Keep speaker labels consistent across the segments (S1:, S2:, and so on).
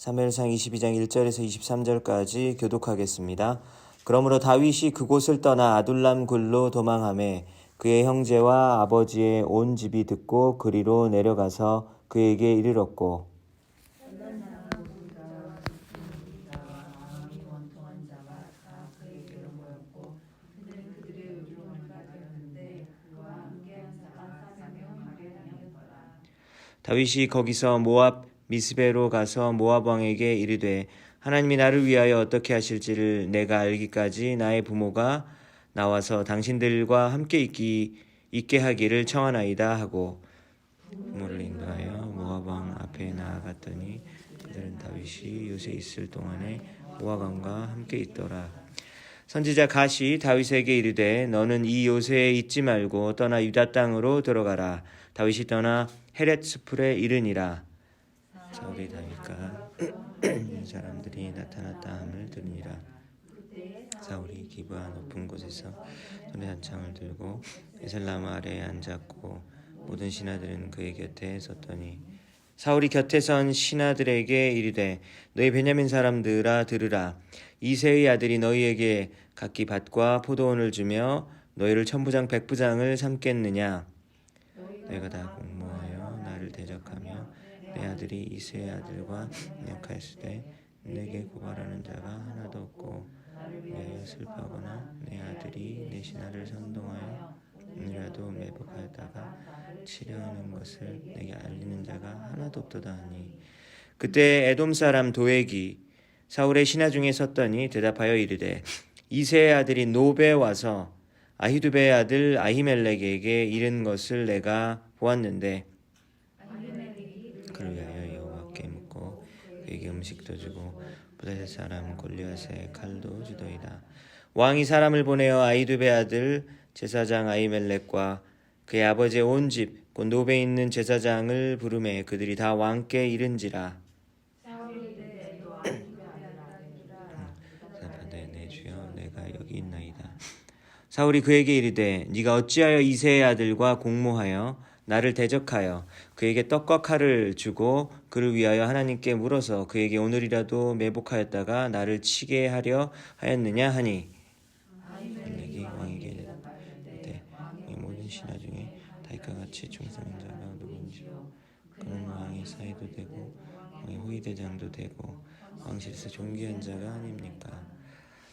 S1: 사무엘상 22장 1절에서 23절까지 교독하겠습니다. 그러므로 다윗이 그곳을 떠나 아둘람 굴로 도망하매 그의 형제와 아버지의 온 집이 듣고 그리로 내려가서 그에게 이르렀고 다윗이 거기서 모압 미스베로 가서 모압 왕에게 이르되 하나님이 나를 위하여 어떻게 하실지를 내가 알기까지 나의 부모가 나와서 당신들과 함께 있게 하기를 청하나이다 하고 부모를 인도하여 모압 왕 앞에 나아갔더니 그들은 다윗이 요새 있을 동안에 모압 왕과 함께 있더라. 선지자 갓이 다윗에게 이르되 너는 이 요새에 있지 말고 떠나 유다 땅으로 들어가라. 다윗이 떠나 헤렛스풀에 이르니라. 사울이 다윗과 사람들이 나타났다 함을 들으니라. 사울이 기브아 높은 곳에서 손에 한창을 들고 에셀나무 아래에 앉았고 모든 신하들은 그의 곁에 섰더니 사울이 곁에 선 신하들에게 이르되 너희 베냐민 사람들아 들으라. 이새의 아들이 너희에게 각기 밭과 포도원을 주며 너희를 천부장 백부장을 삼겠느냐. 너희가 다 공모하여 나를 대적하며 내 아들이 이새의 아들과 약하였으되 내게 고발하는 자가 하나도 없고 내가 슬퍼하거나 내 아들이 내 신하를 선동하여 오늘이라도 매복하였다가 치려하는 것을 내게 알리는 자가 하나도 없도다 하니 그때 에돔 사람 도액이 사울의 신하 중에 섰더니 대답하여 이르되 이새의 아들이 노베에 와서 아히두베의 아들 아히멜렉에게 이른 것을 내가 보았는데 그를 위하여 여호와께 묻고 그에게 음식도 주고 블레셋 사람 골리앗의 칼도 주더이다. 왕이 사람을 보내어 아히두베 아들 제사장 아히멜렉과 그의 아버지의 온 집 곧 노베에 있는 제사장을 부르매 그들이 다 왕께 이른지라. 내 주여 내가 여기 있나이다. 사울이 그에게 이르되 네가 어찌하여 이새의 아들과 공모하여 나를 대적하여 그에게 떡과 칼을 주고 그를 위하여 하나님께 물어서 그에게 오늘이라도 매복하였다가 나를 치게 하려 하였느냐 하니 아히멜렉이 왕에게 이르되 이 모든 신하 중에 다윗과 같이 충성한 자가 누구인지 그는 왕의 사이도 되고 왕의 호위대장도 되고 왕실에서 존귀한 자가 아닙니까?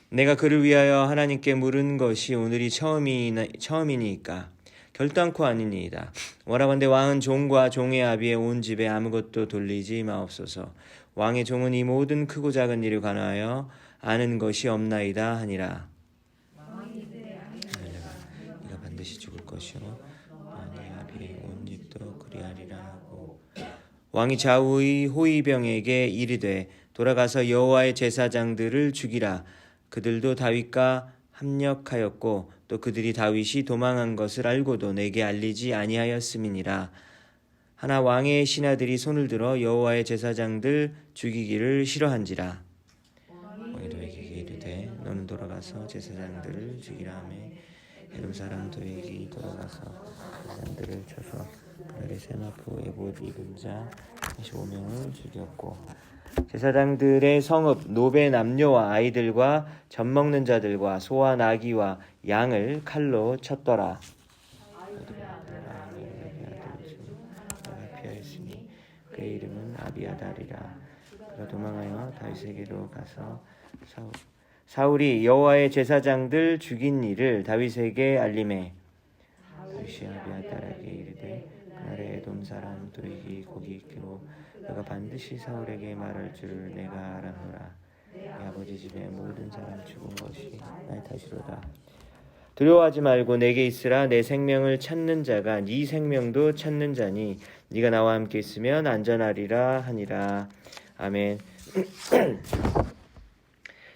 S1: 내가 그를 위하여 하나님께 물은 것이 오늘이 처음이니까 결단코 아니니이다. 원하건대 왕은 종과 종의 아비의 온 집에 아무것도 돌리지 마옵소서. 왕의 종은 이 모든 크고 작은 일을 관하여 아는 것이 없나이다 하니라. 네가 반드시 죽을 것이요 네 아비의 온 집도 그리하리라 하고 왕이 좌우의 호위병에게 이르되 돌아가서 여호와의 제사장들을 죽이라. 그들도 다윗과 합력하였고 또 그들이 다윗이 도망한 것을 알고도 내게 알리지 아니하였음이니라. 하나 왕의 신하들이 손을 들어 여호와의 제사장들 죽이기를 싫어한지라. 왕이 도에게 이르되 너는 돌아가서 제사장들을 죽이라 하매 에돔 사람 도에게 돌아가서 제사장들을 쳐서 그날의 세마포 에봇 입은 자 45명을 죽였고 제사장들의 성읍 노베 남녀와 아이들과 젖 먹는 자들과 소와 나귀와 양을 칼로 쳤더라. 피하였으니 그의 이름은 아비아달이라. 그가 도망하여 다윗에게로 가서 사울이 여호와의 제사장들 죽인 일을 다윗에게 알림해 다윗이 아비아달에게 이르되 그날에 에돔 사람 도액이 거기 있기로 그가 반드시 사울에게 말할 줄을 내가 알아노라. 네 아버지 집에 모든 사람 죽은 것이 나의 탓이로다. 두려워하지 말고 내게 있으라. 내 생명을 찾는 자가 네 생명도 찾는 자니 네가 나와 함께 있으면 안전하리라 하니라. 아멘.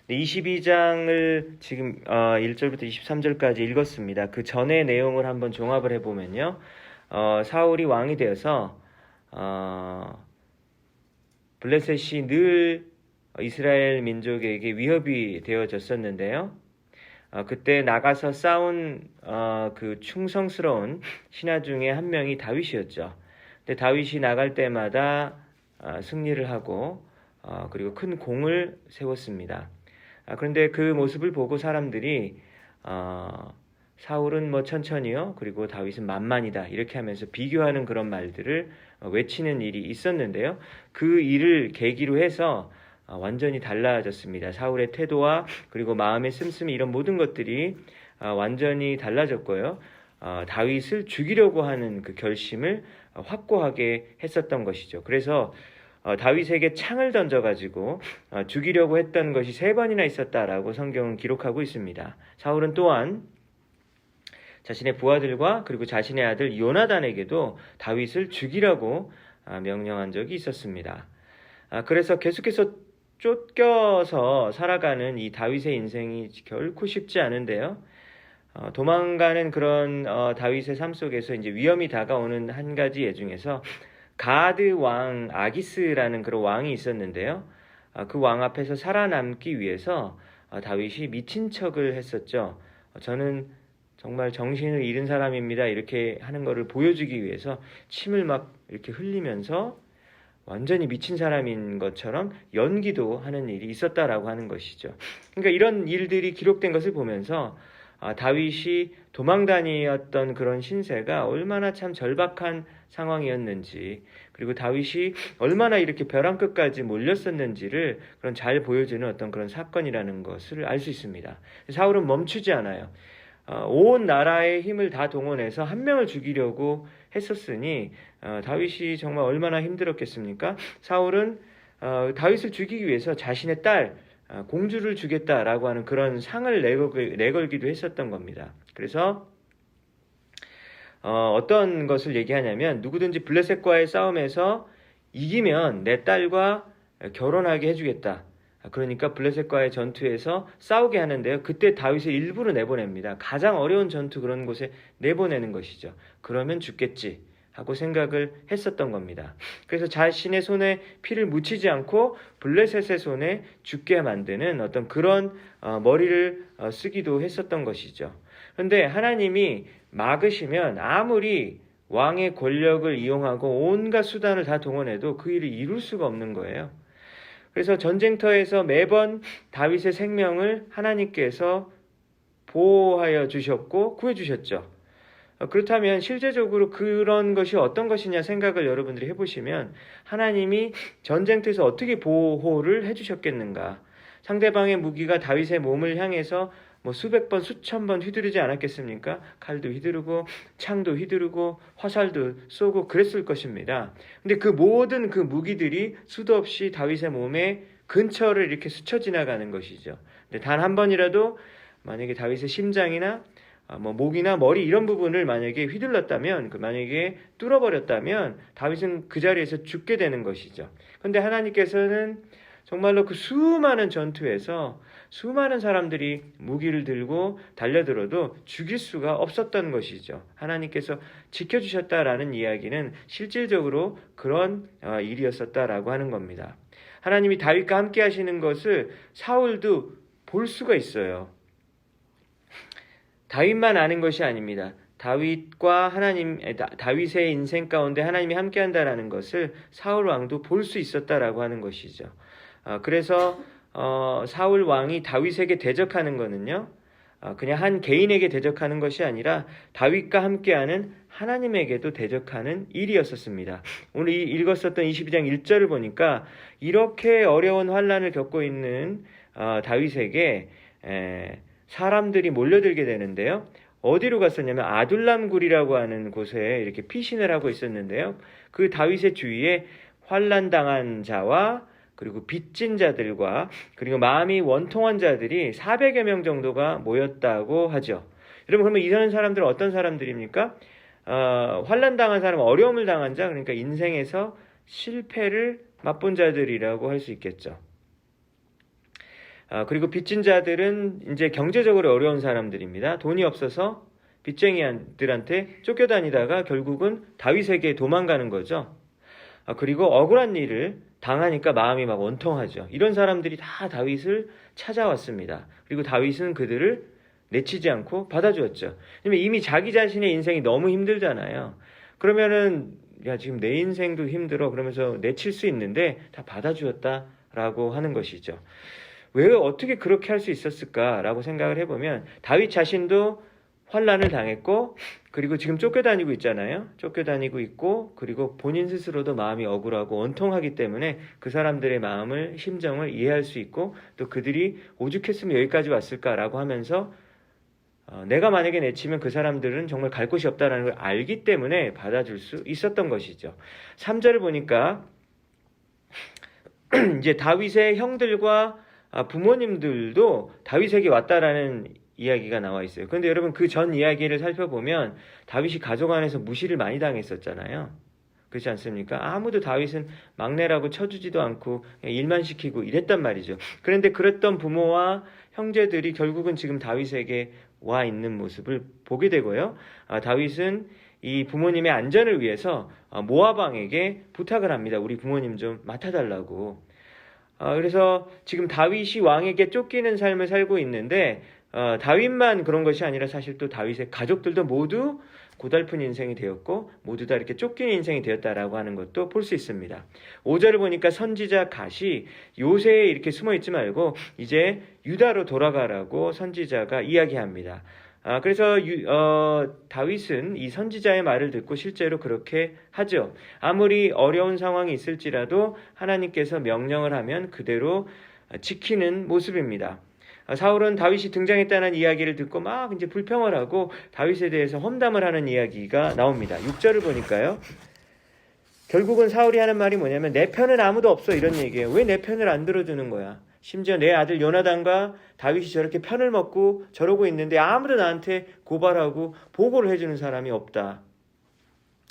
S1: 22장을 지금 1절부터 23절까지 읽었습니다. 그 전의 내용을 한번 종합을 해보면요. 사울이 왕이 되어서 블레셋이 늘 이스라엘 민족에게 위협이 되어졌었는데요. 그때 나가서 싸운 그 충성스러운 신하 중에 한 명이 다윗이었죠. 근데 다윗이 나갈 때마다 승리를 하고 그리고 큰 공을 세웠습니다. 그런데 그 모습을 보고 사람들이 사울은 뭐 천천히요, 그리고 다윗은 만만이다, 이렇게 하면서 비교하는 그런 말들을 외치는 일이 있었는데요. 그 일을 계기로 해서 완전히 달라졌습니다. 사울의 태도와 그리고 마음의 씀씀이, 이런 모든 것들이 완전히 달라졌고요. 다윗을 죽이려고 하는 그 결심을 확고하게 했었던 것이죠. 그래서 다윗에게 창을 던져가지고 죽이려고 했던 것이 3번이나 있었다라고 성경은 기록하고 있습니다. 사울은 또한 자신의 부하들과 그리고 자신의 아들 요나단에게도 다윗을 죽이라고 명령한 적이 있었습니다. 그래서 계속해서 쫓겨서 살아가는 이 다윗의 인생이 결코 쉽지 않은데요. 도망가는 그런 다윗의 삶 속에서 이제 위험이 다가오는 한 가지 예 중에서 가드 왕 아기스라는 그런 왕이 있었는데요. 그 왕 앞에서 살아남기 위해서 다윗이 미친 척을 했었죠. 저는 정말 정신을 잃은 사람입니다, 이렇게 하는 것을 보여주기 위해서 침을 막 이렇게 흘리면서 완전히 미친 사람인 것처럼 연기도 하는 일이 있었다라고 하는 것이죠. 그러니까 이런 일들이 기록된 것을 보면서 다윗이 도망다니었던 그런 신세가 얼마나 참 절박한 상황이었는지, 그리고 다윗이 얼마나 이렇게 벼랑 끝까지 몰렸었는지를 그런 잘 보여주는 어떤 그런 사건이라는 것을 알 수 있습니다. 사울은 멈추지 않아요. 온 나라의 힘을 다 동원해서 한 명을 죽이려고 했었으니 다윗이 정말 얼마나 힘들었겠습니까? 사울은 다윗을 죽이기 위해서 자신의 딸 공주를 주겠다라고 하는 그런 상을 내걸기도 했었던 겁니다. 그래서 어떤 것을 얘기하냐면, 누구든지 블레셋과의 싸움에서 이기면 내 딸과 결혼하게 해주겠다. 그러니까 블레셋과의 전투에서 싸우게 하는데요. 그때 다윗을 일부러 내보냅니다. 가장 어려운 전투, 그런 곳에 내보내는 것이죠. 그러면 죽겠지 하고 생각을 했었던 겁니다. 그래서 자신의 손에 피를 묻히지 않고 블레셋의 손에 죽게 만드는 어떤 그런 머리를 쓰기도 했었던 것이죠. 그런데 하나님이 막으시면 아무리 왕의 권력을 이용하고 온갖 수단을 다 동원해도 그 일을 이룰 수가 없는 거예요. 그래서 전쟁터에서 매번 다윗의 생명을 하나님께서 보호하여 주셨고 구해주셨죠. 그렇다면 실제적으로 그런 것이 어떤 것이냐 생각을 여러분들이 해보시면, 하나님이 전쟁터에서 어떻게 보호를 해주셨겠는가. 상대방의 무기가 다윗의 몸을 향해서 뭐 수백 번, 수천 번 휘두르지 않았겠습니까? 칼도 휘두르고 창도 휘두르고 화살도 쏘고 그랬을 것입니다. 근데 그 모든 그 무기들이 수도 없이 다윗의 몸에 근처를 이렇게 스쳐 지나가는 것이죠. 근데 단 한 번이라도 만약에 다윗의 심장이나 뭐 목이나 머리 이런 부분을 만약에 휘둘렀다면, 만약에 뚫어버렸다면 다윗은 그 자리에서 죽게 되는 것이죠. 그런데 하나님께서는 정말로 그 수많은 전투에서 수많은 사람들이 무기를 들고 달려들어도 죽일 수가 없었던 것이죠. 하나님께서 지켜주셨다라는 이야기는 실질적으로 그런 일이었었다라고 하는 겁니다. 하나님이 다윗과 함께 하시는 것을 사울도 볼 수가 있어요. 다윗만 아는 것이 아닙니다. 다윗의 인생 가운데 하나님이 함께한다라는 것을 사울 왕도 볼 수 있었다라고 하는 것이죠. 그래서 사울 왕이 다윗에게 대적하는 것은요, 그냥 한 개인에게 대적하는 것이 아니라 다윗과 함께하는 하나님에게도 대적하는 일이었었습니다. 오늘 읽었었던 22장 1절을 보니까 이렇게 어려운 환난을 겪고 있는 다윗에게 사람들이 몰려들게 되는데요. 어디로 갔었냐면 아둘람 굴이라고 하는 곳에 이렇게 피신을 하고 있었는데요. 그 다윗의 주위에 환난당한 자와 그리고 빚진 자들과 그리고 마음이 원통한 자들이 400여 명 정도가 모였다고 하죠. 여러분, 그러면 이런 사람들은 어떤 사람들입니까? 환난당한 사람, 어려움을 당한 자, 그러니까 인생에서 실패를 맛본 자들이라고 할 수 있겠죠. 그리고 빚진 자들은 이제 경제적으로 어려운 사람들입니다. 돈이 없어서 빚쟁이들한테 쫓겨다니다가 결국은 다윗에게 도망가는 거죠. 그리고 억울한 일을 당하니까 마음이 막 원통하죠. 이런 사람들이 다 다윗을 찾아왔습니다. 그리고 다윗은 그들을 내치지 않고 받아주었죠. 왜냐면 이미 자기 자신의 인생이 너무 힘들잖아요. 그러면은 야, 지금 내 인생도 힘들어 그러면서 내칠 수 있는데 다 받아주었다 라고 하는 것이죠. 왜 어떻게 그렇게 할 수 있었을까라고 생각을 해보면 다윗 자신도 환난을 당했고 그리고 지금 쫓겨다니고 있잖아요. 쫓겨다니고 있고 그리고 본인 스스로도 마음이 억울하고 원통하기 때문에 그 사람들의 마음을 심정을 이해할 수 있고 또 그들이 오죽했으면 여기까지 왔을까라고 하면서 내가 만약에 내치면 그 사람들은 정말 갈 곳이 없다라는 걸 알기 때문에 받아줄 수 있었던 것이죠. 3절을 보니까 이제 다윗의 형들과 부모님들도 다윗에게 왔다라는 이야기가 나와 있어요. 그런데 여러분 그 전 이야기를 살펴보면 다윗이 가족 안에서 무시를 많이 당했었잖아요. 그렇지 않습니까? 아무도 다윗은 막내라고 쳐주지도 않고 일만 시키고 이랬단 말이죠. 그런데 그랬던 부모와 형제들이 결국은 지금 다윗에게 와 있는 모습을 보게 되고요. 다윗은 이 부모님의 안전을 위해서 모압 왕에게 부탁을 합니다. 우리 부모님 좀 맡아달라고. 그래서 지금 다윗이 왕에게 쫓기는 삶을 살고 있는데 다윗만 그런 것이 아니라 사실 또 다윗의 가족들도 모두 고달픈 인생이 되었고 모두 다 이렇게 쫓기는 인생이 되었다라고 하는 것도 볼 수 있습니다. 5절을 보니까 선지자 갓이 요새에 이렇게 숨어 있지 말고 이제 유다로 돌아가라고 선지자가 이야기합니다. 그래서 다윗은 이 선지자의 말을 듣고 실제로 그렇게 하죠. 아무리 어려운 상황이 있을지라도 하나님께서 명령을 하면 그대로 지키는 모습입니다. 사울은 다윗이 등장했다는 이야기를 듣고 막 이제 불평을 하고 다윗에 대해서 험담을 하는 이야기가 나옵니다. 6절을 보니까요. 결국은 사울이 하는 말이 뭐냐면 내 편은 아무도 없어 이런 얘기예요. 왜 내 편을 안 들어주는 거야? 심지어 내 아들 요나단과 다윗이 저렇게 편을 먹고 저러고 있는데 아무도 나한테 고발하고 보고를 해주는 사람이 없다.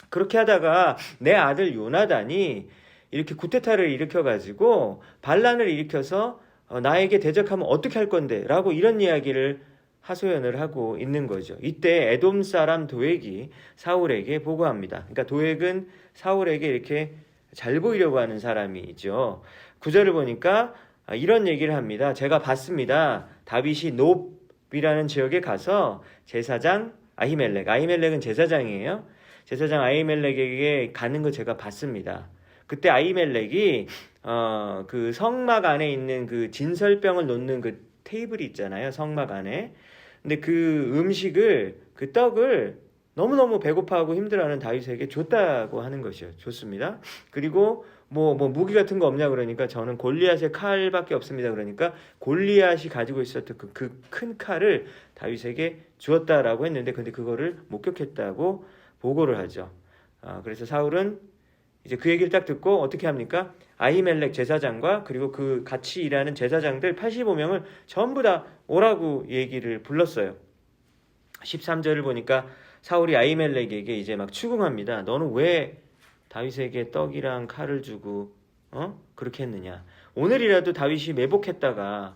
S1: 그렇게 하다가 내 아들 요나단이 이렇게 구테타를 일으켜가지고 반란을 일으켜서 나에게 대적하면 어떻게 할 건데? 라고 이런 이야기를 하소연을 하고 있는 거죠. 이때 에돔 사람 도액이 사울에게 보고합니다. 그러니까 도액은 사울에게 이렇게 잘 보이려고 하는 사람이죠. 9절을 보니까 이런 얘기를 합니다. 제가 봤습니다. 다윗이 놉이라는 지역에 가서 제사장 아히멜렉은 제사장이에요. 제사장 아히멜렉에게 가는 거 제가 봤습니다. 그때 아히멜렉이 그 성막 안에 있는 그 진설병을 놓는 그 테이블이 있잖아요. 성막 안에. 근데 그 음식을 그 떡을 너무너무 배고파하고 힘들어하는 다윗에게 줬다고 하는 것이요. 좋습니다. 그리고 뭐 무기 같은 거 없냐 그러니까 저는 골리앗의 칼밖에 없습니다. 그러니까 골리앗이 가지고 있었던 그 큰 칼을 다윗에게 주었다라고 했는데 근데 그거를 목격했다고 보고를 하죠. 그래서 사울은 이제 그 얘기를 딱 듣고 어떻게 합니까? 아히멜렉 제사장과 그리고 그 같이 일하는 제사장들 85명을 전부 다 오라고 얘기를 불렀어요. 13절을 보니까 사울이 아히멜렉에게 이제 막 추궁합니다. 너는 왜 다윗에게 떡이랑 칼을 주고 그렇게 했느냐? 오늘이라도 다윗이 매복했다가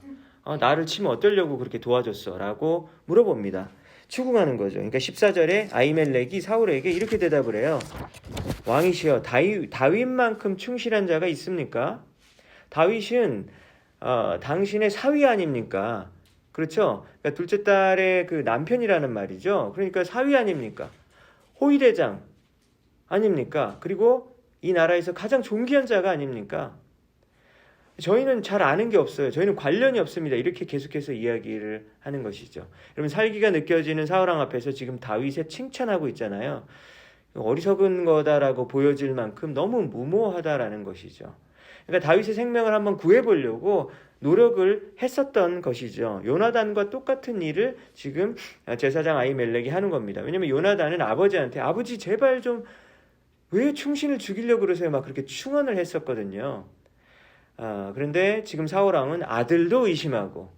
S1: 나를 치면 어떠려고 그렇게 도와줬어? 라고 물어봅니다. 추궁하는 거죠. 그러니까 14절에 아히멜렉이 사울에게 이렇게 대답을 해요. 왕이시여 다윗만큼 충실한 자가 있습니까? 다윗은 당신의 사위 아닙니까? 그렇죠? 그러니까 둘째 딸의 그 남편이라는 말이죠. 그러니까 사위 아닙니까? 호위대장 아닙니까? 그리고 이 나라에서 가장 존귀한 자가 아닙니까? 저희는 잘 아는 게 없어요. 저희는 관련이 없습니다. 이렇게 계속해서 이야기를 하는 것이죠. 여러분 살기가 느껴지는 사울왕 앞에서 지금 다윗에 칭찬하고 있잖아요. 어리석은 거다라고 보여질 만큼 너무 무모하다라는 것이죠. 그러니까 다윗의 생명을 한번 구해보려고 노력을 했었던 것이죠. 요나단과 똑같은 일을 지금 제사장 아히멜렉이 하는 겁니다. 왜냐하면 요나단은 아버지한테 아버지 제발 좀 왜 충신을 죽이려고 그러세요? 막 그렇게 충언을 했었거든요. 그런데 지금 사울왕은 아들도 의심하고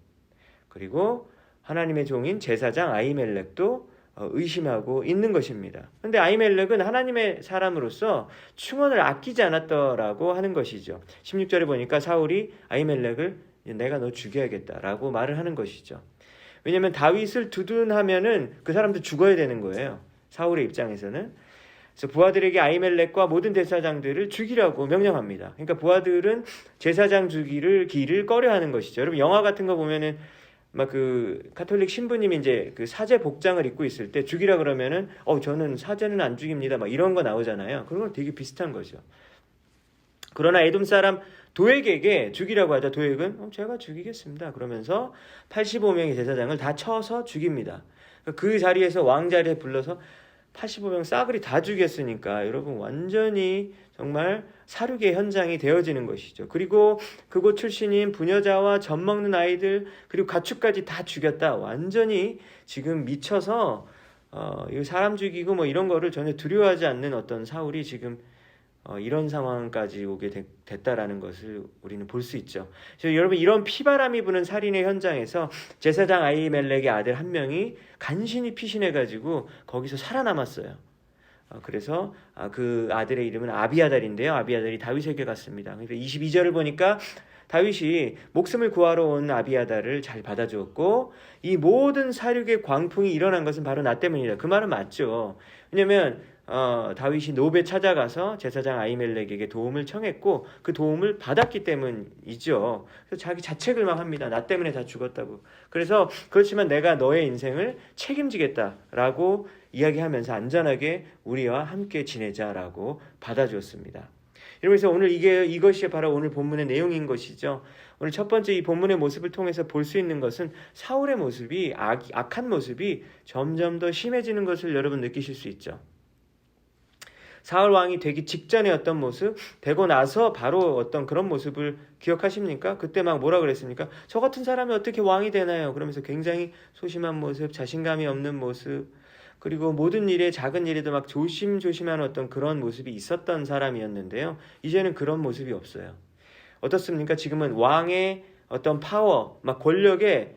S1: 그리고 하나님의 종인 제사장 아히멜렉도 의심하고 있는 것입니다. 그런데 아히멜렉은 하나님의 사람으로서 충언을 아끼지 않았더라고 하는 것이죠. 16절에 보니까 사울이 아히멜렉을 내가 너 죽여야겠다라고 말을 하는 것이죠. 왜냐하면 다윗을 두둔하면은 그 사람도 죽어야 되는 거예요. 사울의 입장에서는. 그래서 부하들에게 아히멜렉과 모든 제사장들을 죽이라고 명령합니다. 그러니까 부하들은 제사장 죽이를 길을 꺼려하는 것이죠. 여러분 영화 같은 거 보면은 막 그 가톨릭 신부님이 이제 그 사제 복장을 입고 있을 때 죽이라 그러면은 저는 사제는 안 죽입니다. 막 이런 거 나오잖아요. 그런 건 되게 비슷한 거죠. 그러나 에돔 사람 도액에게 죽이라고 하자 도액은 제가 죽이겠습니다. 그러면서 85명의 제사장을 다 쳐서 죽입니다. 그 자리에서 왕자리에 불러서 85명 싸그리 다 죽였으니까 여러분 완전히 정말 사륙의 현장이 되어지는 것이죠. 그리고 그곳 출신인 부녀자와 젖 먹는 아이들 그리고 가축까지 다 죽였다. 완전히 지금 미쳐서 이 사람 죽이고 뭐 이런 거를 전혀 두려워하지 않는 어떤 사울이 지금 이런 상황까지 오게 됐다라는 것을 우리는 볼 수 있죠. 그래서 여러분 이런 피바람이 부는 살인의 현장에서 제사장 아히멜렉의 아들 한 명이 간신히 피신해가지고 거기서 살아남았어요. 그래서 그 아들의 이름은 아비아달인데요. 아비아달이 다윗에게 갔습니다. 그래서 22절을 보니까 다윗이 목숨을 구하러 온 아비아달을 잘 받아주었고 이 모든 사륙의 광풍이 일어난 것은 바로 나 때문이다. 그 말은 맞죠. 왜냐하면 다윗이 노베 찾아가서 제사장 아히멜렉에게 도움을 청했고 그 도움을 받았기 때문이죠. 그래서 자기 자책을 막 합니다. 나 때문에 다 죽었다고. 그래서 그렇지만 내가 너의 인생을 책임지겠다라고 이야기하면서 안전하게 우리와 함께 지내자라고 받아주었습니다. 이러면서 오늘 이것이 바로 오늘 본문의 내용인 것이죠. 오늘 첫 번째 이 본문의 모습을 통해서 볼 수 있는 것은 사울의 모습이 악한 모습이 점점 더 심해지는 것을 여러분 느끼실 수 있죠. 사울 왕이 되기 직전의 어떤 모습, 되고 나서 바로 어떤 그런 모습을 기억하십니까? 그때 막 뭐라 그랬습니까? 저 같은 사람이 어떻게 왕이 되나요? 그러면서 굉장히 소심한 모습, 자신감이 없는 모습, 그리고 모든 일에 작은 일에도 막 조심조심한 어떤 그런 모습이 있었던 사람이었는데요. 이제는 그런 모습이 없어요. 어떻습니까? 지금은 왕의 어떤 파워, 막 권력에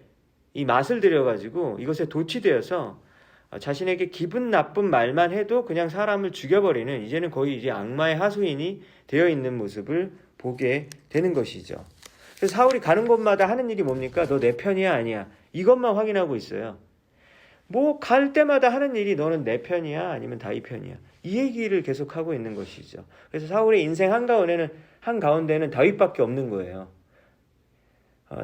S1: 이 맛을 들여가지고 이것에 도취되어서 자신에게 기분 나쁜 말만 해도 그냥 사람을 죽여버리는 이제는 거의 이제 악마의 하수인이 되어 있는 모습을 보게 되는 것이죠. 그래서 사울이 가는 곳마다 하는 일이 뭡니까? 너 내 편이야 아니야? 이것만 확인하고 있어요. 뭐 갈 때마다 하는 일이 너는 내 편이야 아니면 다윗 편이야? 이 얘기를 계속하고 있는 것이죠. 그래서 사울의 인생 한가운데는 다윗밖에 없는 거예요.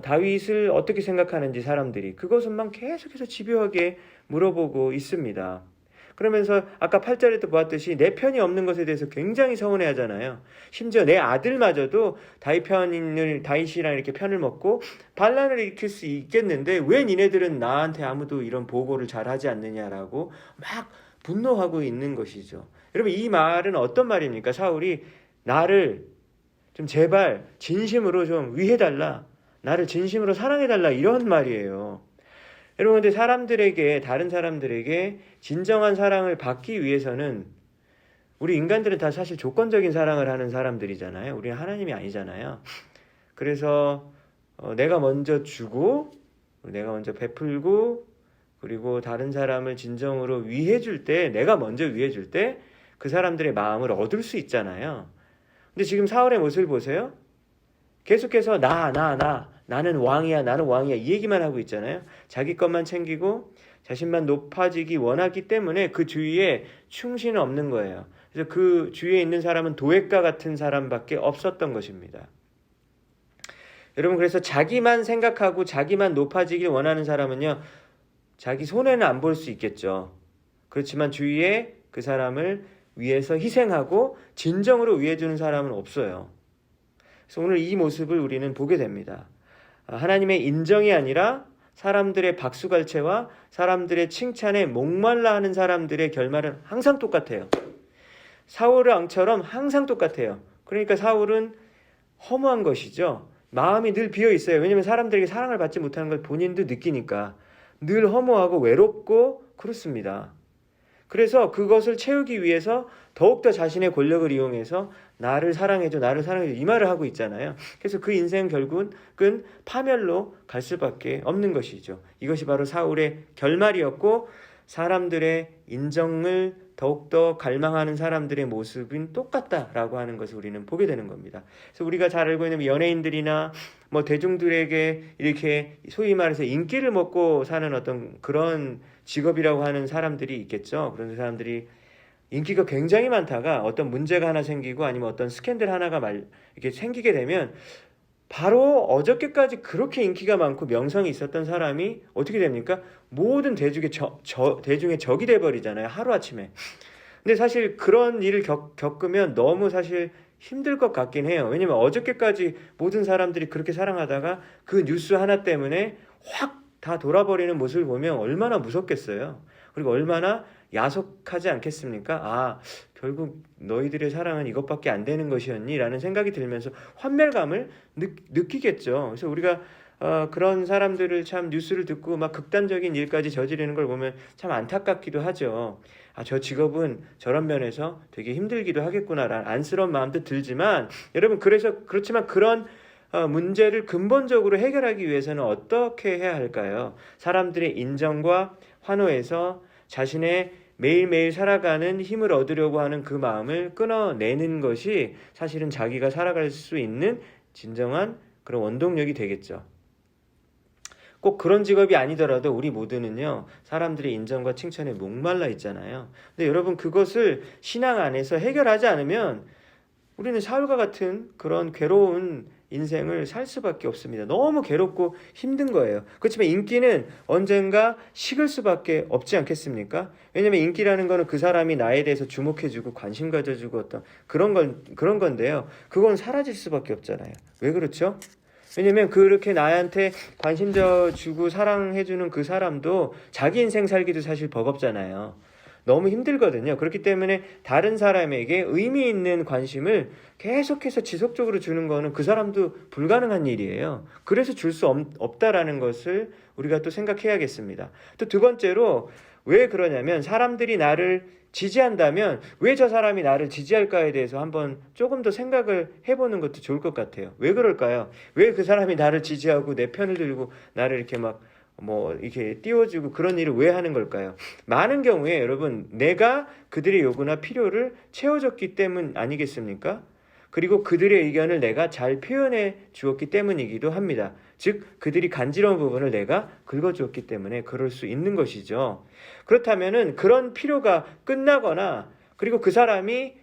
S1: 다윗을 어떻게 생각하는지 사람들이 그것은만 계속해서 집요하게 물어보고 있습니다. 그러면서 아까 8절에도 보았듯이 내 편이 없는 것에 대해서 굉장히 서운해하잖아요. 심지어 내 아들마저도 다윗이랑 이렇게 편을 먹고 반란을 일으킬 수 있겠는데 왜 니네들은 나한테 아무도 이런 보고를 잘 하지 않느냐라고 막 분노하고 있는 것이죠. 여러분 이 말은 어떤 말입니까? 사울이 나를 좀 제발 진심으로 좀 위해달라. 나를 진심으로 사랑해달라 이런 말이에요. 여러분 근데 다른 사람들에게 진정한 사랑을 받기 위해서는 우리 인간들은 다 사실 조건적인 사랑을 하는 사람들이잖아요. 우리는 하나님이 아니잖아요. 그래서 내가 먼저 주고 내가 먼저 베풀고 그리고 다른 사람을 진정으로 위해줄 때 내가 먼저 위해줄 때 그 사람들의 마음을 얻을 수 있잖아요. 근데 지금 사울의 모습을 보세요. 계속해서 나는 왕이야 이 얘기만 하고 있잖아요. 자기 것만 챙기고 자신만 높아지기 원하기 때문에 그 주위에 충신은 없는 거예요. 그래서 그 주위에 있는 사람은 도액과 같은 사람밖에 없었던 것입니다. 여러분 그래서 자기만 생각하고 자기만 높아지길 원하는 사람은요. 자기 손해는 안 볼 수 있겠죠. 그렇지만 주위에 그 사람을 위해서 희생하고 진정으로 위해주는 사람은 없어요. 그래서 오늘 이 모습을 우리는 보게 됩니다. 하나님의 인정이 아니라 사람들의 박수갈채와 사람들의 칭찬에 목말라 하는 사람들의 결말은 항상 똑같아요. 사울 왕처럼 항상 똑같아요. 그러니까 사울은 허무한 것이죠. 마음이 늘 비어 있어요. 왜냐하면 사람들에게 사랑을 받지 못하는 걸 본인도 느끼니까 늘 허무하고 외롭고 그렇습니다. 그래서 그것을 채우기 위해서 더욱더 자신의 권력을 이용해서 나를 사랑해줘 이 말을 하고 있잖아요. 그래서 그 인생 결국은 파멸로 갈 수밖에 없는 것이죠. 이것이 바로 사울의 결말이었고 사람들의 인정을 더욱더 갈망하는 사람들의 모습은 똑같다라고 하는 것을 우리는 보게 되는 겁니다. 그래서 우리가 잘 알고 있는 연예인들이나 뭐 대중들에게 이렇게 소위 말해서 인기를 먹고 사는 어떤 그런 직업이라고 하는 사람들이 있겠죠. 그런 사람들이 인기가 굉장히 많다가 어떤 문제가 하나 생기고 아니면 어떤 스캔들 하나가 이렇게 생기게 되면 바로 어저께까지 그렇게 인기가 많고 명성이 있었던 사람이 어떻게 됩니까? 모든 대중의 적이 돼버리잖아요. 하루아침에. 근데 사실 그런 일을 겪으면 너무 사실 힘들 것 같긴 해요. 왜냐면 어저께까지 모든 사람들이 그렇게 사랑하다가 그 뉴스 하나 때문에 확 다 돌아버리는 모습을 보면 얼마나 무섭겠어요. 그리고 얼마나 야속하지 않겠습니까? 아, 결국 너희들의 사랑은 이것밖에 안 되는 것이었니? 라는 생각이 들면서 환멸감을 느끼겠죠. 그래서 우리가 그런 사람들을 참 뉴스를 듣고 막 극단적인 일까지 저지르는 걸 보면 참 안타깝기도 하죠. 아, 저 직업은 저런 면에서 되게 힘들기도 하겠구나라는 안쓰러운 마음도 들지만 여러분 그렇지만 그런 문제를 근본적으로 해결하기 위해서는 어떻게 해야 할까요? 사람들의 인정과 환호에서 자신의 매일매일 살아가는 힘을 얻으려고 하는 그 마음을 끊어내는 것이 사실은 자기가 살아갈 수 있는 진정한 그런 원동력이 되겠죠. 꼭 그런 직업이 아니더라도 우리 모두는요, 사람들의 인정과 칭찬에 목말라 있잖아요. 근데 여러분, 그것을 신앙 안에서 해결하지 않으면 우리는 사울과 같은 그런 괴로운 인생을 살 수밖에 없습니다. 너무 괴롭고 힘든 거예요. 그렇지만 인기는 언젠가 식을 수밖에 없지 않겠습니까? 왜냐하면 인기라는 거는 그 사람이 나에 대해서 주목해주고 관심 가져주고 어떤 그런 건데요. 그건 사라질 수밖에 없잖아요. 왜 그렇죠? 왜냐면 그렇게 나한테 관심 주고 사랑해주는 그 사람도 자기 인생 살기도 사실 버겁잖아요. 너무 힘들거든요. 그렇기 때문에 다른 사람에게 의미 있는 관심을 계속해서 지속적으로 주는 거는 그 사람도 불가능한 일이에요. 그래서 줄 수 없다라는 것을 우리가 또 생각해야겠습니다. 또 두 번째로 왜 그러냐면 사람들이 나를 지지한다면 왜 저 사람이 나를 지지할까에 대해서 한번 조금 더 생각을 해보는 것도 좋을 것 같아요. 왜 그럴까요? 왜 그 사람이 나를 지지하고 내 편을 들고 나를 이렇게 이렇게 띄워주고 그런 일을 왜 하는 걸까요? 많은 경우에 여러분, 내가 그들의 요구나 필요를 채워줬기 때문 아니겠습니까? 그리고 그들의 의견을 내가 잘 표현해 주었기 때문이기도 합니다. 즉, 그들이 간지러운 부분을 내가 긁어주었기 때문에 그럴 수 있는 것이죠. 그렇다면은 그런 필요가 끝나거나 그리고 그 사람이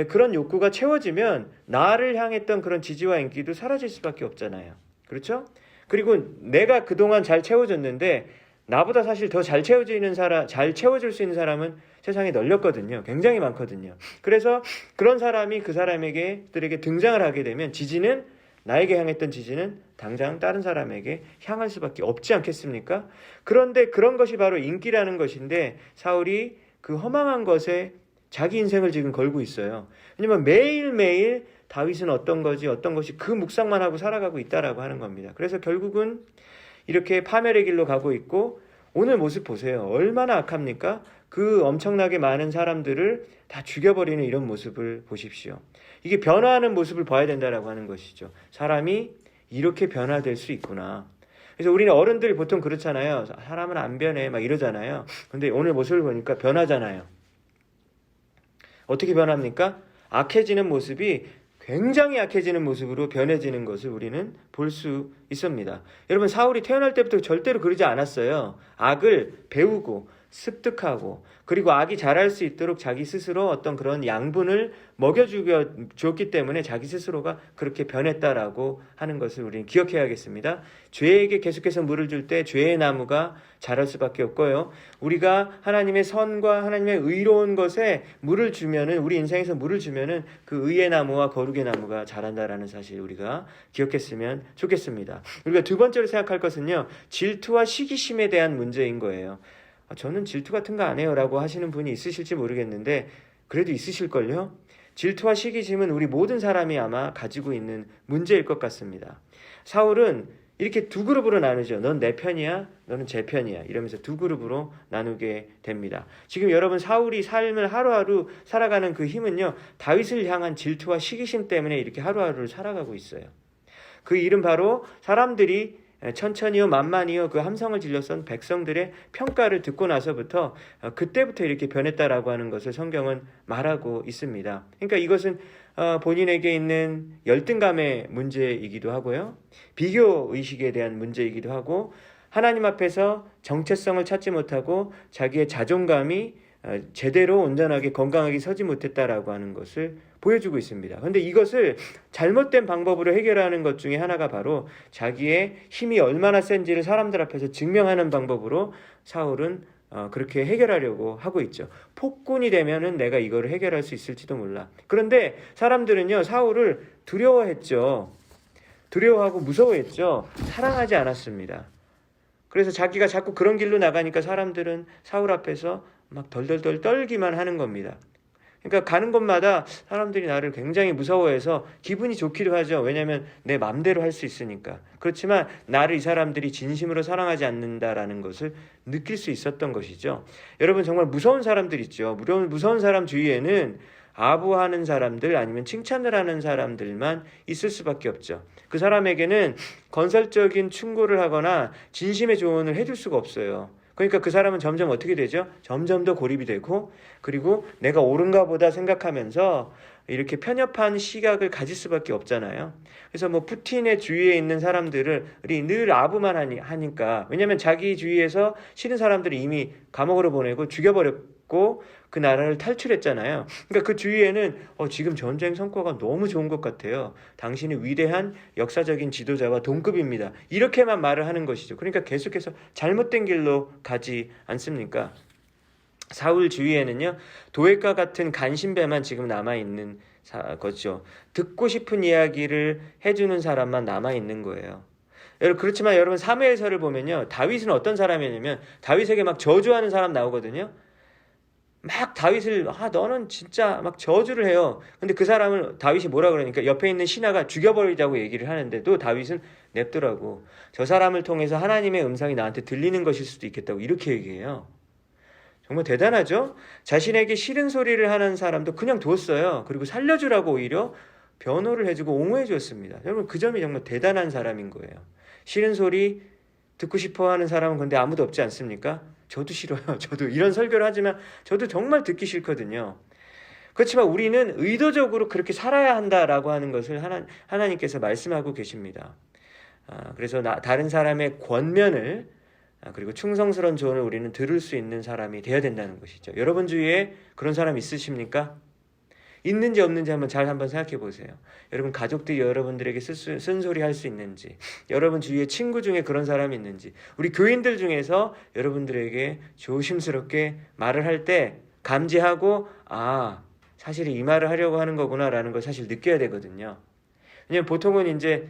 S1: 그런 욕구가 채워지면 나를 향했던 그런 지지와 인기도 사라질 수밖에 없잖아요. 그렇죠? 그리고 내가 그동안 잘 채워줬는데 나보다 사실 더 잘 채워줄 수 있는 사람은 세상에 널렸거든요. 굉장히 많거든요. 그래서 그런 사람이 그들에게 등장을 하게 되면 나에게 향했던 지지는 당장 다른 사람에게 향할 수밖에 없지 않겠습니까? 그런데 그런 것이 바로 인기라는 것인데 사울이 그 허망한 것에 자기 인생을 지금 걸고 있어요. 왜냐면 매일매일 다윗은 어떤 것이 그 묵상만 하고 살아가고 있다라고 하는 겁니다. 그래서 결국은 이렇게 파멸의 길로 가고 있고 오늘 모습 보세요. 얼마나 악합니까? 그 엄청나게 많은 사람들을 다 죽여버리는 이런 모습을 보십시오. 이게 변화하는 모습을 봐야 된다라고 하는 것이죠. 사람이 이렇게 변화될 수 있구나. 그래서 우리는 어른들이 보통 그렇잖아요. 사람은 안 변해 막 이러잖아요. 근데 오늘 모습을 보니까 변하잖아요. 어떻게 변합니까? 악해지는 모습이 굉장히 악해지는 모습으로 변해지는 것을 우리는 볼 수 있습니다. 여러분, 사울이 태어날 때부터 절대로 그러지 않았어요. 악을 배우고 습득하고 그리고 악이 자랄 수 있도록 자기 스스로 어떤 그런 양분을 먹여주었기 때문에 자기 스스로가 그렇게 변했다라고 하는 것을 우리는 기억해야겠습니다. 죄에게 계속해서 물을 줄 때 죄의 나무가 자랄 수밖에 없고요. 우리가 하나님의 선과 하나님의 의로운 것에 물을 주면은 우리 인생에서 물을 주면은 그 의의 나무와 거룩의 나무가 자란다라는 사실 우리가 기억했으면 좋겠습니다. 우리가 두 번째로 생각할 것은요. 질투와 시기심에 대한 문제인 거예요. 저는 질투 같은 거 안 해요 라고 하시는 분이 있으실지 모르겠는데 그래도 있으실걸요? 질투와 시기심은 우리 모든 사람이 아마 가지고 있는 문제일 것 같습니다. 사울은 이렇게 두 그룹으로 나누죠. 넌 내 편이야, 너는 제 편이야. 이러면서 두 그룹으로 나누게 됩니다. 지금 여러분 사울이 삶을 하루하루 살아가는 그 힘은요. 다윗을 향한 질투와 시기심 때문에 이렇게 하루하루를 살아가고 있어요. 그 일은 바로 사람들이 천천히요 만만히요 그 함성을 질렀던 백성들의 평가를 듣고 나서부터 그때부터 이렇게 변했다라고 하는 것을 성경은 말하고 있습니다. 그러니까 이것은 본인에게 있는 열등감의 문제이기도 하고요. 비교의식에 대한 문제이기도 하고 하나님 앞에서 정체성을 찾지 못하고 자기의 자존감이 제대로 온전하게 건강하게 서지 못했다라고 하는 것을 보여주고 있습니다. 그런데 이것을 잘못된 방법으로 해결하는 것 중에 하나가 바로 자기의 힘이 얼마나 센지를 사람들 앞에서 증명하는 방법으로 사울은 그렇게 해결하려고 하고 있죠. 폭군이 되면은 내가 이거를 해결할 수 있을지도 몰라. 그런데 사람들은요, 사울을 두려워했죠. 두려워하고 무서워했죠. 사랑하지 않았습니다. 그래서 자기가 자꾸 그런 길로 나가니까 사람들은 사울 앞에서 막 덜덜덜 떨기만 하는 겁니다. 그러니까 가는 곳마다 사람들이 나를 굉장히 무서워해서 기분이 좋기도 하죠. 왜냐하면 내 맘대로 할 수 있으니까. 그렇지만 나를 이 사람들이 진심으로 사랑하지 않는다라는 것을 느낄 수 있었던 것이죠. 여러분, 정말 무서운 사람들 있죠. 무서운 사람 주위에는 아부하는 사람들, 아니면 칭찬을 하는 사람들만 있을 수밖에 없죠. 그 사람에게는 건설적인 충고를 하거나 진심의 조언을 해줄 수가 없어요. 그러니까 그 사람은 점점 어떻게 되죠? 점점 더 고립이 되고, 그리고 내가 옳은가 보다 생각하면서 이렇게 편협한 시각을 가질 수밖에 없잖아요. 그래서 뭐 푸틴의 주위에 있는 사람들이 늘 아부만 하니까, 왜냐하면 자기 주위에서 싫은 사람들을 이미 감옥으로 보내고 죽여버렸고 그 나라를 탈출했잖아요. 그러니까 그 주위에는 지금 전쟁 성과가 너무 좋은 것 같아요. 당신이 위대한 역사적인 지도자와 동급입니다. 이렇게만 말을 하는 것이죠. 그러니까 계속해서 잘못된 길로 가지 않습니까? 사울 주위에는요, 도액과 같은 간신배만 지금 남아있는 거죠. 듣고 싶은 이야기를 해주는 사람만 남아있는 거예요. 그렇지만 여러분, 사무엘서를 보면요, 다윗은 어떤 사람이냐면 다윗에게 막 저주하는 사람 나오거든요. 막 다윗을 너는 진짜 막 저주를 해요. 근데 그 사람을 다윗이 뭐라 그러니까 옆에 있는 신하가 죽여버리자고 얘기를 하는데도 다윗은 냅두라고. 저 사람을 통해서 하나님의 음성이 나한테 들리는 것일 수도 있겠다고 이렇게 얘기해요. 정말 대단하죠? 자신에게 싫은 소리를 하는 사람도 그냥 뒀어요. 그리고 살려주라고 오히려 변호를 해주고 옹호해 줬습니다. 여러분, 그 점이 정말 대단한 사람인 거예요. 싫은 소리 듣고 싶어 하는 사람은 근데 아무도 없지 않습니까? 저도 싫어요. 저도 이런 설교를 하지만 저도 정말 듣기 싫거든요. 그렇지만 우리는 의도적으로 그렇게 살아야 한다라고 하는 것을 하나님께서 말씀하고 계십니다. 그래서 다른 사람의 권면을 그리고 충성스러운 조언을 우리는 들을 수 있는 사람이 되어야 된다는 것이죠. 여러분 주위에 그런 사람 있으십니까? 있는지 없는지 한번 생각해 보세요. 여러분 가족들이 여러분들에게 쓴소리 할 수 있는지, 여러분 주위에 친구 중에 그런 사람이 있는지, 우리 교인들 중에서 여러분들에게 조심스럽게 말을 할 때 감지하고 사실 이 말을 하려고 하는 거구나라는 걸 사실 느껴야 되거든요. 왜냐면 보통은 이제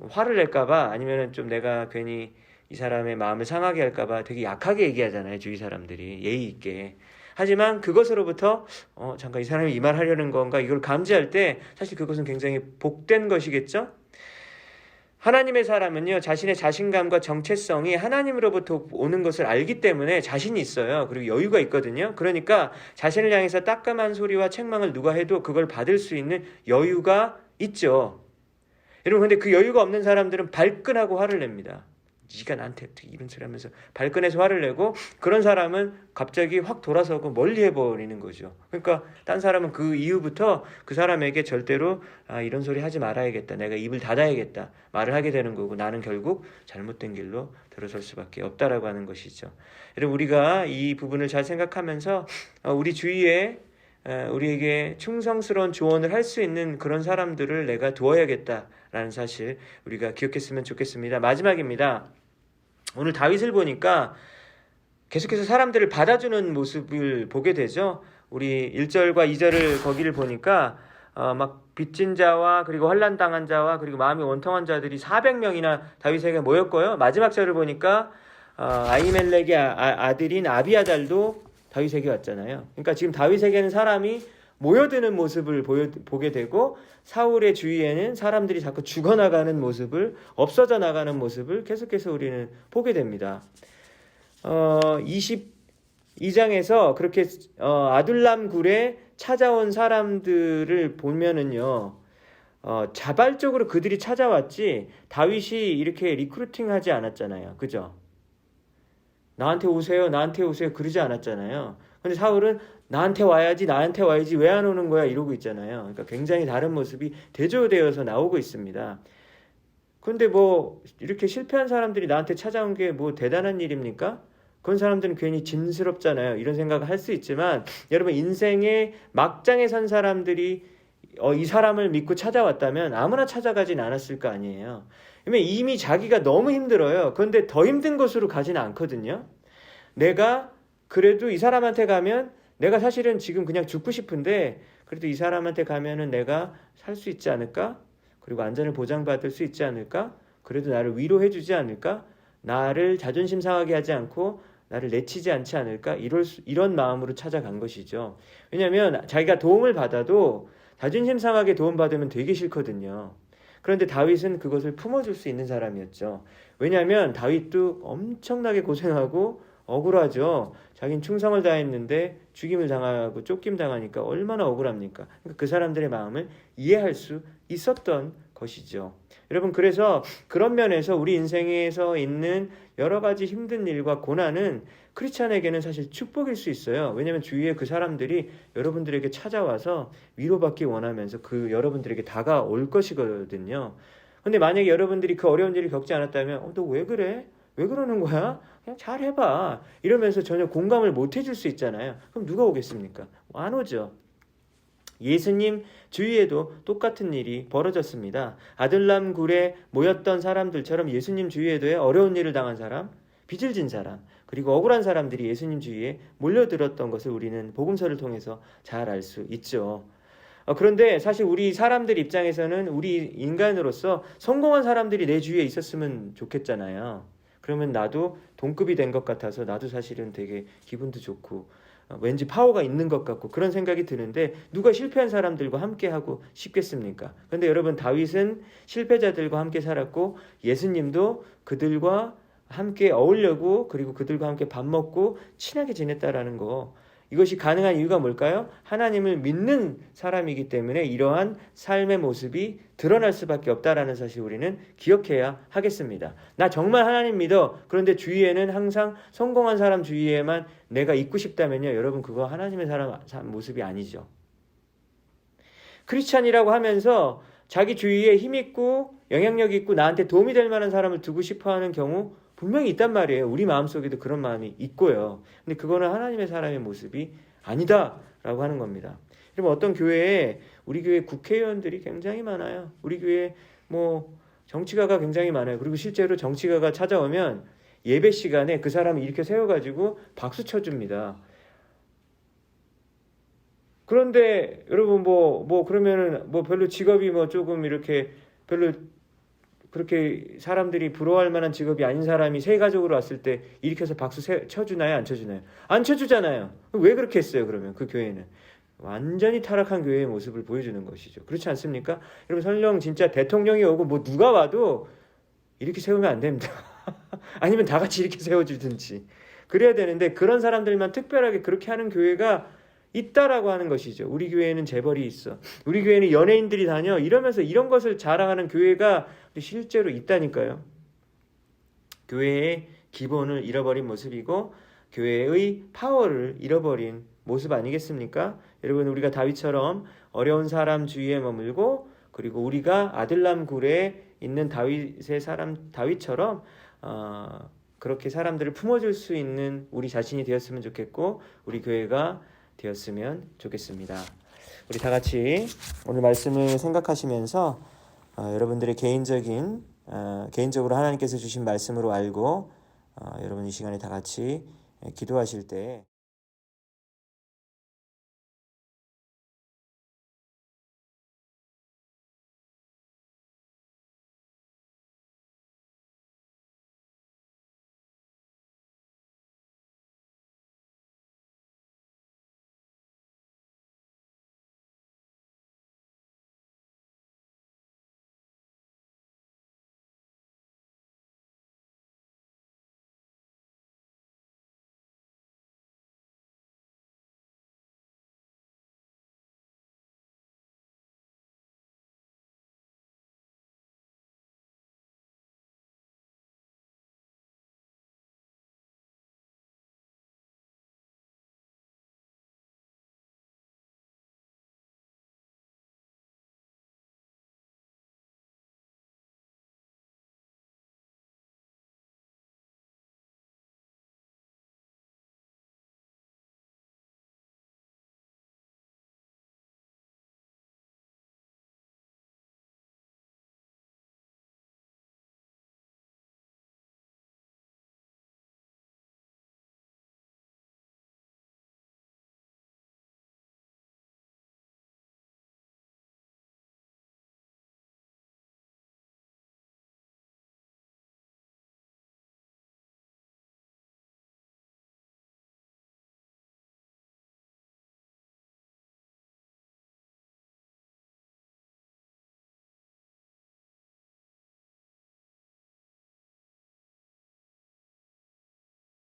S1: 화를 낼까봐, 아니면 좀 내가 괜히 이 사람의 마음을 상하게 할까봐 되게 약하게 얘기하잖아요. 주위 사람들이 예의 있게. 하지만 그것으로부터 잠깐 이 사람이 이 말 하려는 건가, 이걸 감지할 때 사실 그것은 굉장히 복된 것이겠죠. 하나님의 사람은요, 자신의 자신감과 정체성이 하나님으로부터 오는 것을 알기 때문에 자신이 있어요. 그리고 여유가 있거든요. 그러니까 자신을 향해서 따끔한 소리와 책망을 누가 해도 그걸 받을 수 있는 여유가 있죠. 여러분, 근데 그 여유가 없는 사람들은 발끈하고 화를 냅니다. 네가 나한테 이런 소리 하면서 발끈해서 화를 내고, 그런 사람은 갑자기 확 돌아서고 멀리 해버리는 거죠. 그러니까 딴 사람은 그 이후부터 그 사람에게 절대로 이런 소리 하지 말아야겠다, 내가 입을 닫아야겠다 말을 하게 되는 거고, 나는 결국 잘못된 길로 들어설 수밖에 없다라고 하는 것이죠. 여러분, 우리가 이 부분을 잘 생각하면서 우리 주위에 우리에게 충성스러운 조언을 할 수 있는 그런 사람들을 내가 두어야겠다라는 사실 우리가 기억했으면 좋겠습니다. 마지막입니다. 오늘 다윗을 보니까 계속해서 사람들을 받아주는 모습을 보게 되죠. 우리 1절과 2절을 거기를 보니까 막 빚진 자와 그리고 환난당한 자와 그리고 마음이 원통한 자들이 400명이나 다윗에게 모였고요. 마지막 절을 보니까 아히멜렉의 아들인 아비아달도 다윗에게 왔잖아요. 그러니까 지금 다윗에게는 사람이 모여드는 모습을 보게 되고, 사울의 주위에는 사람들이 자꾸 죽어나가는 모습을, 없어져 나가는 모습을 계속해서 우리는 보게 됩니다. 22장에서 그렇게 아둘람 굴에 찾아온 사람들을 보면은요, 자발적으로 그들이 찾아왔지 다윗이 이렇게 리크루팅하지 않았잖아요. 그죠? 나한테 오세요 그러지 않았잖아요. 근데 사울은 나한테 와야지 왜 안 오는 거야 이러고 있잖아요. 그러니까 굉장히 다른 모습이 대조되어서 나오고 있습니다. 근데 뭐 이렇게 실패한 사람들이 나한테 찾아온 게 뭐 대단한 일입니까? 그런 사람들은 괜히 짐스럽잖아요. 이런 생각을 할 수 있지만, 여러분, 인생의 막장에 선 사람들이 이 사람을 믿고 찾아왔다면 아무나 찾아가진 않았을 거 아니에요. 왜냐면 이미 자기가 너무 힘들어요. 그런데 더 힘든 곳으로 가지는 않거든요. 내가 그래도 이 사람한테 가면 내가 사실은 지금 그냥 죽고 싶은데 그래도 이 사람한테 가면은 내가 살 수 있지 않을까? 그리고 안전을 보장받을 수 있지 않을까? 그래도 나를 위로해 주지 않을까? 나를 자존심 상하게 하지 않고 나를 내치지 않지 않을까? 이런 마음으로 찾아간 것이죠. 왜냐하면 자기가 도움을 받아도 자존심 상하게 도움받으면 되게 싫거든요. 그런데 다윗은 그것을 품어줄 수 있는 사람이었죠. 왜냐하면 다윗도 엄청나게 고생하고 억울하죠. 자기는 충성을 다했는데 죽임을 당하고 쫓김 당하니까 얼마나 억울합니까? 그러니까 그 사람들의 마음을 이해할 수 있었던 것이죠. 여러분, 그래서 그런 면에서 우리 인생에서 있는 여러 가지 힘든 일과 고난은 크리스찬에게는 사실 축복일 수 있어요. 왜냐하면 주위에 그 사람들이 여러분들에게 찾아와서 위로받기 원하면서 그 여러분들에게 다가올 것이거든요. 근데 만약에 여러분들이 그 어려운 일을 겪지 않았다면 너 왜 그래? 왜 그러는 거야? 그냥 잘 해봐. 이러면서 전혀 공감을 못 해줄 수 있잖아요. 그럼 누가 오겠습니까? 안 오죠. 예수님 주위에도 똑같은 일이 벌어졌습니다. 아들람 굴에 모였던 사람들처럼 예수님 주위에도 어려운 일을 당한 사람, 빚을 진 사람, 그리고 억울한 사람들이 예수님 주위에 몰려들었던 것을 우리는 복음서를 통해서 잘 알 수 있죠. 그런데 사실 우리 사람들 입장에서는 우리 인간으로서 성공한 사람들이 내 주위에 있었으면 좋겠잖아요. 그러면 나도 동급이 된 것 같아서 나도 사실은 되게 기분도 좋고 왠지 파워가 있는 것 같고 그런 생각이 드는데 누가 실패한 사람들과 함께하고 싶겠습니까? 그런데 여러분, 다윗은 실패자들과 함께 살았고 예수님도 그들과 함께 어울려고 그리고 그들과 함께 밥 먹고 친하게 지냈다라는 거, 이것이 가능한 이유가 뭘까요? 하나님을 믿는 사람이기 때문에 이러한 삶의 모습이 드러날 수밖에 없다라는 사실 우리는 기억해야 하겠습니다. 나 정말 하나님 믿어. 그런데 주위에는 항상 성공한 사람 주위에만 내가 있고 싶다면요, 여러분, 그거 하나님의 사람 모습이 아니죠. 크리스찬이라고 하면서 자기 주위에 힘 있고 영향력 있고 나한테 도움이 될 만한 사람을 두고 싶어하는 경우 분명히 있단 말이에요. 우리 마음속에도 그런 마음이 있고요. 근데 그거는 하나님의 사람의 모습이 아니다라고 하는 겁니다. 그럼 어떤 교회에 우리 교회 국회의원들이 굉장히 많아요. 우리 교회 정치가가 굉장히 많아요. 그리고 실제로 정치가가 찾아오면 예배 시간에 그 사람을 이렇게 세워가지고 박수 쳐줍니다. 그런데 여러분 그러면은 별로 직업이 조금 이렇게 별로 그렇게 사람들이 부러워할 만한 직업이 아닌 사람이 세가족으로 왔을 때 이렇게 해서 박수 쳐주나요? 안 쳐주나요? 안 쳐주잖아요. 왜 그렇게 했어요? 그러면 그 교회는 완전히 타락한 교회의 모습을 보여주는 것이죠. 그렇지 않습니까? 여러분, 설령 진짜 대통령이 오고 누가 와도 이렇게 세우면 안 됩니다. 아니면 다 같이 이렇게 세워주든지 그래야 되는데, 그런 사람들만 특별하게 그렇게 하는 교회가 있다라고 하는 것이죠. 우리 교회에는 재벌이 있어, 우리 교회는 연예인들이 다녀, 이러면서 이런 것을 자랑하는 교회가 실제로 있다니까요. 교회의 기본을 잃어버린 모습이고 교회의 파워를 잃어버린 모습 아니겠습니까? 여러분, 우리가 다윗처럼 어려운 사람 주위에 머물고 그리고 우리가 아들람 굴에 있는 다윗처럼 그렇게 사람들을 품어줄 수 있는 우리 자신이 되었으면 좋겠고 우리 교회가 되었으면 좋겠습니다. 우리 다 같이 오늘 말씀을 생각하시면서 여러분들의 개인적으로 하나님께서 주신 말씀으로 알고 여러분 이 시간에 다 같이 기도하실 때